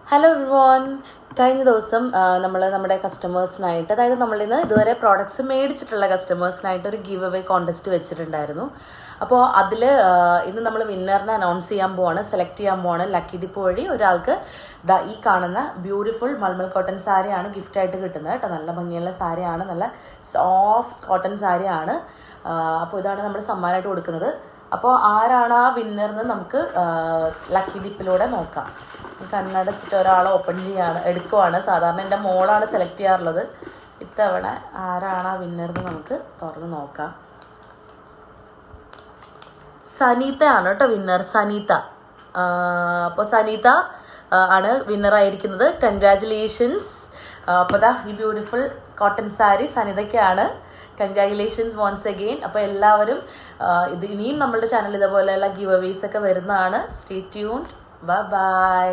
Hello everyone. കഴിഞ്ഞ ദിവസം നമ്മൾ നമ്മുടെ കസ്റ്റമേഴ്സിനായിട്ട്, അതായത് നമ്മളിൽ നിന്ന് ഇതുവരെ പ്രോഡക്ട്സ് മേടിച്ചിട്ടുള്ള കസ്റ്റമേഴ്സിനായിട്ട് ഒരു ഗിവ് അവേ കോൺടെസ്റ്റ് വെച്ചിട്ടുണ്ടായിരുന്നു. അപ്പോൾ അതിൽ ഇന്ന് നമ്മൾ വിന്നറിനെ അനൗൺസ് ചെയ്യാൻ പോവാണ്, സെലക്ട് ചെയ്യാൻ പോവാണ്. ലക്കി ഡിപ്പ് വഴി ഒരാൾക്ക് ഈ കാണുന്ന ബ്യൂട്ടിഫുൾ മൾമൽ കോട്ടൺ സാരിയാണ് ഗിഫ്റ്റായിട്ട് കിട്ടുന്നത് കേട്ടോ. നല്ല ഭംഗിയുള്ള സാരിയാണ്, നല്ല സോഫ്റ്റ് കോട്ടൺ സാരിയാണ്. അപ്പോൾ ഇതാണ് നമ്മൾ സമ്മാനമായിട്ട് കൊടുക്കുന്നത്. അപ്പോൾ ആരാണ് ആ വിന്നറിന് നമുക്ക് ലക്കി ഡിപ്പിലൂടെ നോക്കാം. കണ്ണടച്ചിട്ട് ഒരാളെ ഓപ്പൺ എടുക്കുവാണ്. സാധാരണ എൻ്റെ മോളാണ് സെലക്ട് ചെയ്യാറുള്ളത്. ഇത്തവണ ആരാണ് ആ വിന്നറിന് നമുക്ക് തുറന്ന് നോക്കാം. സനീത ആണ് കേട്ടോ വിന്നർ, സനീത. അപ്പോൾ സനീത ആണ് വിന്നറായിരിക്കുന്നത്. കൺഗ്രാജുലേഷൻസ്. അപ്പോൾ ഈ ബ്യൂട്ടിഫുൾ കോട്ടൺ സാരി സനിതയ്ക്കാണ്. Congratulations once again. അപ്പോൾ എല്ലാവരും ഇനിയും നമ്മളുടെ ചാനൽ ഇതുപോലെയുള്ള ഗിവ് അവേസ് ഒക്കെ വരുന്നതാണ്. Stay tuned. Bye bye.